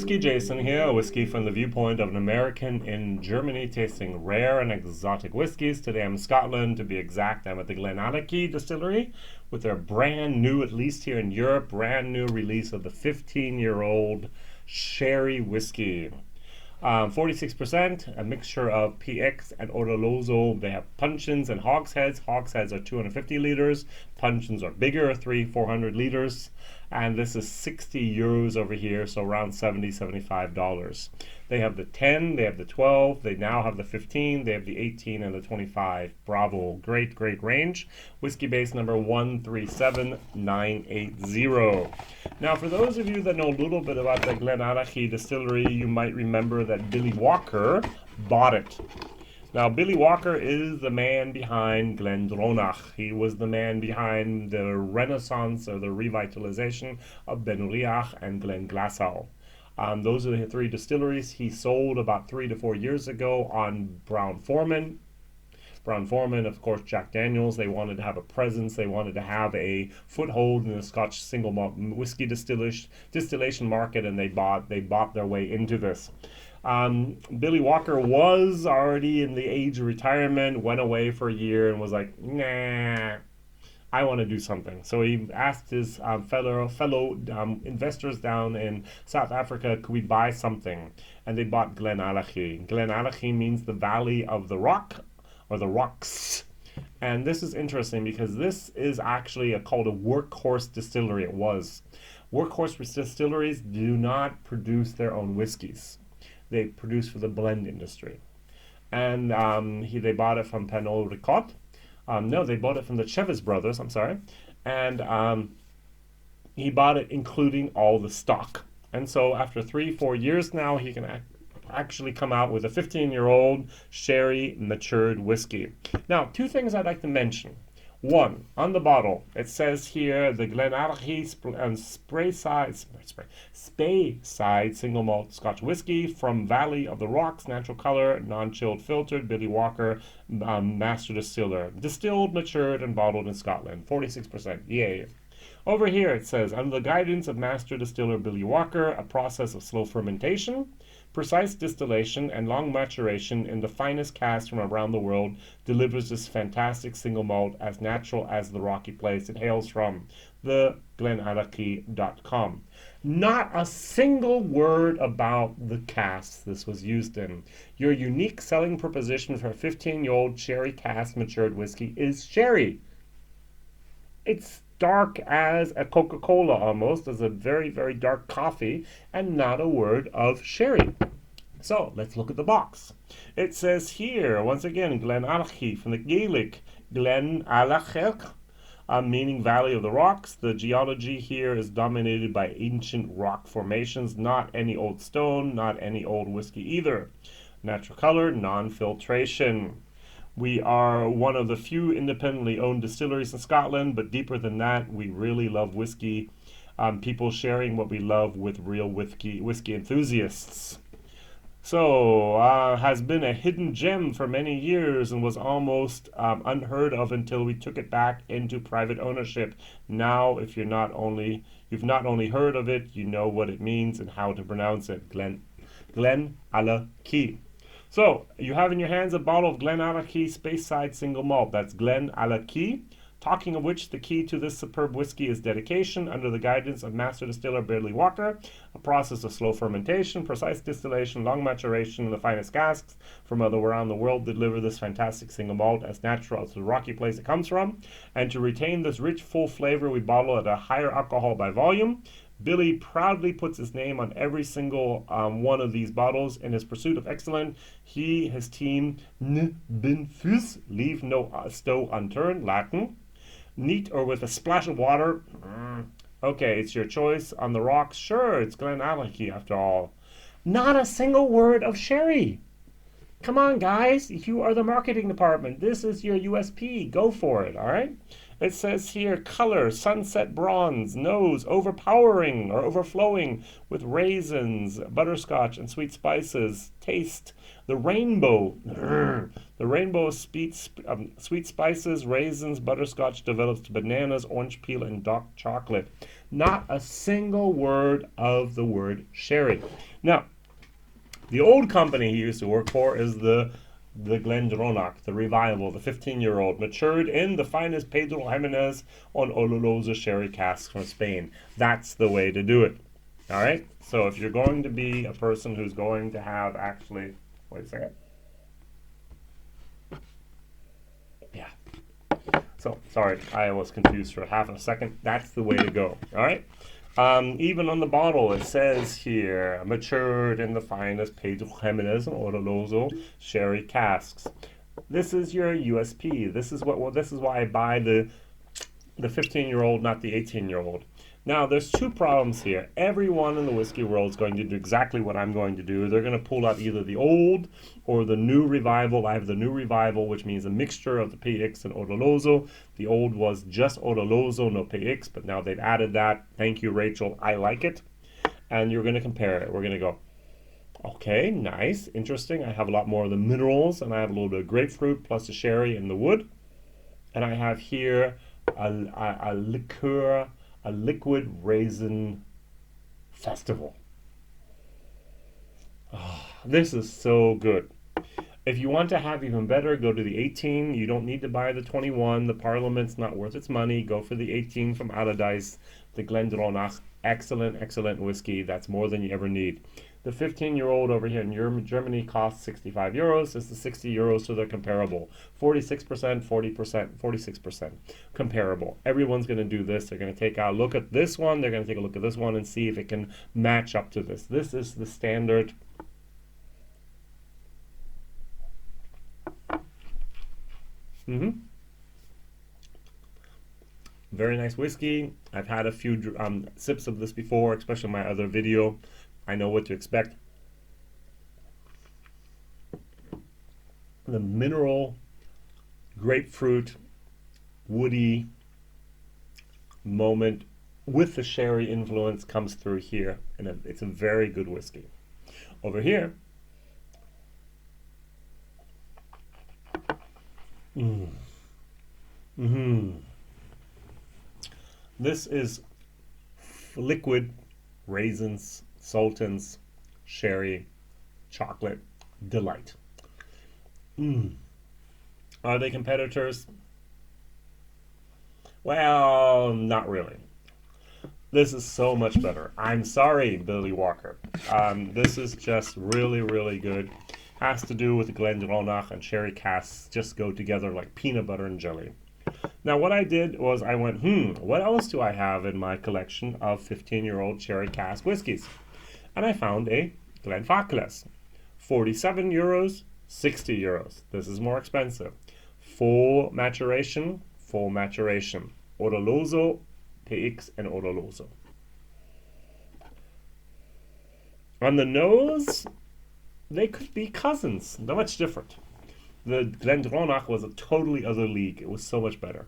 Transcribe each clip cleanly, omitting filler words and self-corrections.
WhiskyJason here, a whiskey from the viewpoint of an American in Germany tasting rare and exotic whiskeys. Today I'm in Scotland, to be exact. I'm at the GlenAllachie Distillery with their brand new, at least here in Europe, brand new release of the 15-year-old sherry whiskey. 46%, a mixture of PX and Oloroso. They have puncheons and hogsheads. Hogsheads are 250 liters. Puncheons are bigger, 400 liters. And this is 60 euros over here, so around $75. They have the 10, they have the 12, they now have the 15, they have the 18 and the 25. Bravo, great range. Whiskey base number 137980. Now, for those of you that know a little bit about the GlenAllachie Distillery, you might remember that Billy Walker bought it. Now, Billy Walker is the man behind Glendronach. He was the man behind the renaissance or the revitalization of Glendronach and Glenglassaugh. Those are the three distilleries he sold about 3 to 4 years ago on Brown-Forman. Brown-Forman, of course, Jack Daniels. They wanted to have a presence. They wanted to have a foothold in the Scotch single malt whiskey distillation market, and they bought their way into this. Billy Walker was already in the age of retirement, went away for a year and was like, nah, I want to do something. So he asked his fellow investors down in South Africa, could we buy something? And they bought GlenAllachie. GlenAllachie means the Valley of the Rock, or the Rocks. And this is interesting because this is actually called a workhorse distillery. It was. Workhorse distilleries do not produce their own whiskeys. They produce for the blend industry. And they bought it from Pernod Ricard. No, they bought it from the Chevis brothers, I'm sorry. And he bought it including all the stock. And so after 3-4 years now, he can actually come out with a 15-year-old sherry matured whiskey. Now, 2 things I'd like to mention. 1, on the bottle, it says here the GlenAllachie Speyside Single Malt Scotch Whisky from Valley of the Rocks, natural color, non-chilled filtered, Billy Walker, master distiller. Distilled, matured, and bottled in Scotland. 46%, yay. Over here it says, under the guidance of master distiller Billy Walker, a process of slow fermentation, precise distillation, and long maturation in the finest casks from around the world delivers this fantastic single malt as natural as the rocky place it hails from. The GlenAllachie.com. Not a single word about the casks this was used in. Your unique selling proposition for a 15-year-old sherry cask matured whiskey is sherry. It's dark as a Coca-Cola almost, as a very, very dark coffee, and not a word of sherry. So, let's look at the box. It says here, once again, GlenAllachie, from the Gaelic, GlenAllachie, meaning Valley of the Rocks. The geology here is dominated by ancient rock formations, not any old stone, not any old whiskey either. Natural color, non-filtration. We are one of the few independently owned distilleries in Scotland, but deeper than that, we really love whiskey. People sharing what we love with real whiskey enthusiasts. So, has been a hidden gem for many years and was almost unheard of until we took it back into private ownership. Now, if you've not only heard of it, you know what it means and how to pronounce it. GlenAllachie. So, you have in your hands a bottle of GlenAllachie Speyside Single Malt. That's GlenAllachie. Talking of which, the key to this superb whiskey is dedication under the guidance of master distiller Billy Walker, a process of slow fermentation, precise distillation, long maturation in the finest casks from around the world to deliver this fantastic single malt as natural as the rocky place it comes from. And to retain this rich, full flavor, we bottle at a higher alcohol by volume. Billy proudly puts his name on every single one of these bottles. In his pursuit of excellence, his team, leave no stone unturned, Latin. Neat or with a splash of water? Okay, it's your choice. On the rocks? Sure, it's GlenAllachie after all. Not a single word of sherry. Come on, guys. You are the marketing department. This is your USP. Go for it, all right? It says here, color, sunset bronze, nose, overpowering or overflowing with raisins, butterscotch, and sweet spices. Taste, the rainbow. The rainbow of sweet spices, raisins, butterscotch develops to bananas, orange peel, and dark chocolate. Not a single word of the word sherry. Now, the old company he used to work for is the Glendronach, the revival, the 15-year-old, matured in the finest Pedro Ximénez and Oloroso sherry casks from Spain. That's the way to do it. All right? So if you're going to be a person who's going to have actually, wait a second. Yeah. So, sorry, I was confused for half a second. That's the way to go. All right? Even on the bottle, it says here, matured in the finest Pedro Ximénez and Oloroso sherry casks. This is your USP. This is why I buy the 15-year-old, not the 18-year-old. Now, there's two problems here. Everyone in the whiskey world is going to do exactly what I'm going to do. They're going to pull out either the old or the new revival. I have the new revival, which means a mixture of the PX and Oloroso. The old was just Oloroso, no PX, but now they've added that. Thank you, Rachel. I like it. And you're going to compare it. We're going to go, okay, nice, interesting. I have a lot more of the minerals, and I have a little bit of grapefruit plus the sherry and the wood. And I have here a liqueur, a liquid raisin festival. Oh, this is so good. If you want to have even better, go to the 18. You don't need to buy the 21. The Parliament's not worth its money. Go for the 18 from Allardyce, the Glendronach. Excellent, excellent whiskey. That's more than you ever need. The 15-year-old over here in Germany costs 65 euros. It's the 60 euros, so they're comparable. 46%, 40%, 46% comparable. Everyone's going to do this. They're going to take a look at this one. They're going to take a look at this one and see if it can match up to this. This is the standard. Very nice whiskey. I've had a few sips of this before, especially in my other video. I know what to expect. The mineral, grapefruit, woody moment with the sherry influence comes through here, and it's a very good whiskey. Over here, this is liquid raisins, sultans, sherry, chocolate delight. Are they competitors? Well, not really. This is so much better. I'm sorry, Billy Walker. This is just really, really good. Has to do with the Glendronach and sherry casks just go together like peanut butter and jelly. Now, what I did was I went, what else do I have in my collection of 15-year-old sherry cask whiskeys? And I found a Glenfarclas. 47 euros, 60 euros. This is more expensive. Full maturation. Oloroso, PX, and Oloroso. On the nose, they could be cousins. They're much different. The Glendronach was a totally other league. It was so much better.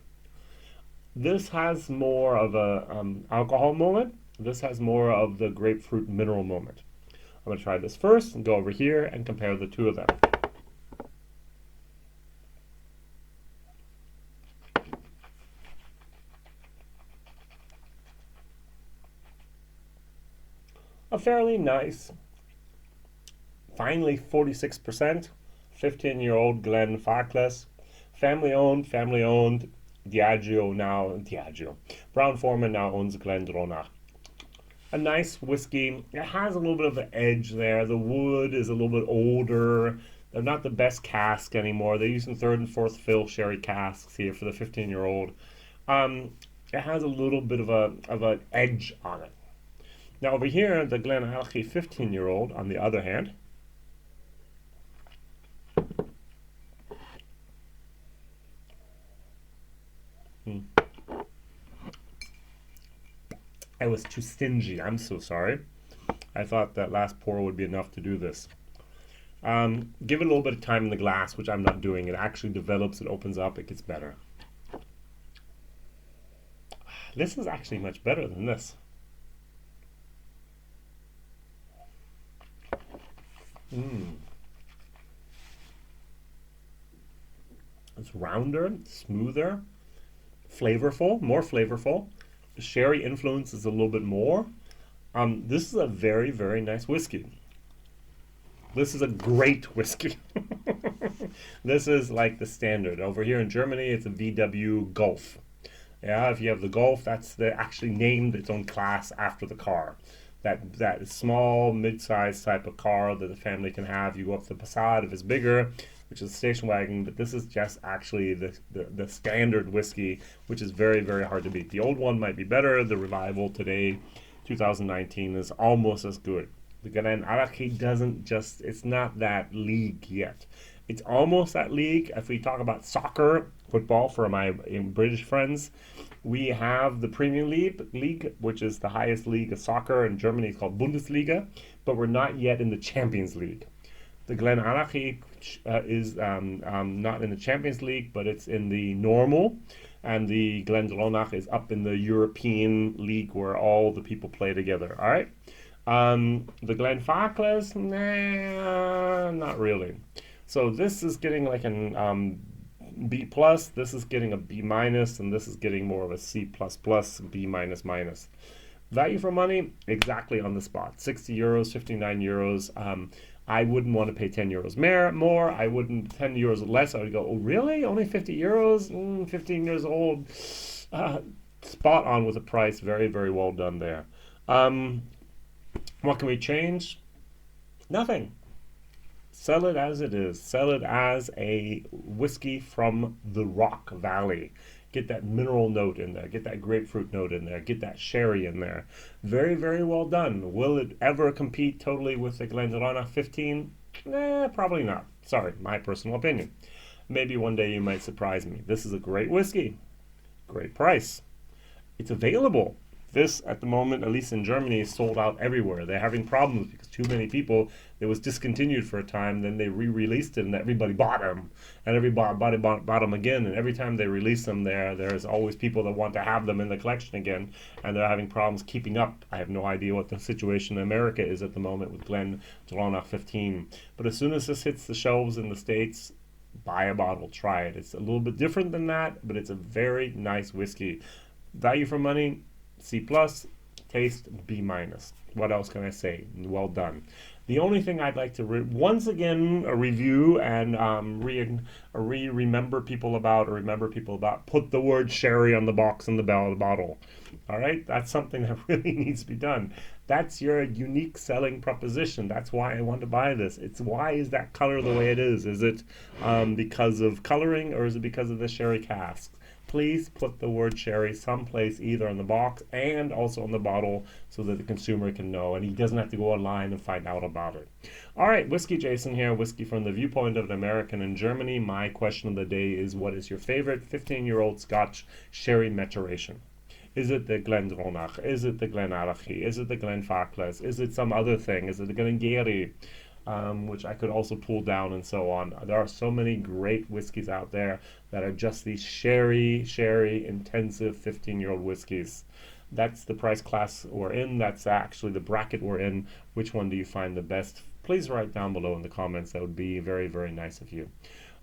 This has more of a alcohol moment. This has more of the grapefruit mineral moment. I'm going to try this first and go over here and compare the two of them. A fairly nice, finally 46%, 15-year-old Glenfarclas, family owned, Diageo, Brown Forman now owns Glendronach. A nice whiskey. It has a little bit of an edge there. The wood is a little bit older. They're not the best cask anymore. They're using third and fourth fill sherry casks here for the 15-year-old. It has a little bit of an edge on it. Now over here, the GlenAllachie 15-year-old, on the other hand, I was too stingy. I'm so sorry. I thought that last pour would be enough to do this. Give it a little bit of time in the glass, which I'm not doing. It actually develops, it opens up, it gets better. This is actually much better than this. It's rounder, smoother, flavorful, more flavorful. The sherry influence is a little bit more. This is a very, very nice whiskey. This is a great whiskey. This is like the standard. Over here in Germany, it's a VW Golf. Yeah, if you have the Golf, that's actually named its own class after the car. That small, mid-sized type of car that the family can have. You go up to the Passat if it's bigger, which is a station wagon, but this is just actually the standard whiskey, which is very, very hard to beat. The old one might be better. The Revival today, 2019, is almost as good. The GlenAllachie doesn't just, it's not that league yet. It's almost that league. If we talk about soccer, football, for my British friends, we have the Premium League, which is the highest league of soccer in Germany. It's called Bundesliga, but we're not yet in the Champions League. The GlenAllachie is not in the Champions League, but it's in the normal, and the Glendronach is up in the European League where all the people play together. All right. The Glenfarclas, nah, not really. So this is getting like an B plus, this is getting a B minus, and this is getting more of a C plus plus, B minus minus. Value for money, exactly on the spot. 60 euros, 59 euros. I wouldn't want to pay 10 euros more. I wouldn't, 10 euros less. I would go, oh, really? Only 50 euros? 15 years old. Spot on with the price. Very, very well done there. What can we change? Nothing. Sell it as it is. Sell it as a whiskey from the Rock Valley. Get that mineral note in there. Get that grapefruit note in there. Get that sherry in there. Very, very well done. Will it ever compete totally with the Glendronach 15? Probably not. Sorry, my personal opinion. Maybe one day you might surprise me. This is a great whiskey. Great price. It's available. This, at the moment, at least in Germany, is sold out everywhere. They're having problems because too many people, it was discontinued for a time, then they re-released it and everybody bought them. And everybody bought them again. And every time they release them, there's always people that want to have them in the collection again. And they're having problems keeping up. I have no idea what the situation in America is at the moment with Glendronach 15. But as soon as this hits the shelves in the States, buy a bottle, try it. It's a little bit different than that, but it's a very nice whiskey. Value for money, C plus, taste B minus. What else can I say? Well done. The only thing I'd like to once again review and remember people about, put the word sherry on the box and the bottle. All right, that's something that really needs to be done. That's your unique selling proposition. That's why I want to buy this. It's why is that color the way it is? Is it because of coloring, or is it because of the sherry casks? Please put the word sherry someplace, either on the box and also on the bottle, so that the consumer can know and he doesn't have to go online and find out about it. All right, WhiskyJason here, whiskey from the viewpoint of an American in Germany. My question of the day is, what is your favorite 15-year-old Scotch sherry maturation? Is it the Glendronach? Is it the GlenAllachie? Is it the Glenfarclas? Is it some other thing? Is it the Glengarry? Which I could also pull down and so on. There are so many great whiskeys out there that are just these sherry intensive 15-year-old whiskeys. That's the price class we're in. That's actually the bracket we're in. Which one do you find the best? Please write down below in the comments. That would be very, very nice of you.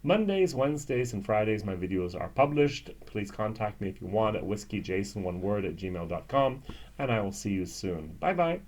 Mondays, Wednesdays, and Fridays, my videos are published. Please contact me if you want at whiskeyjason, one word, @gmail.com, and I will see you soon. Bye-bye.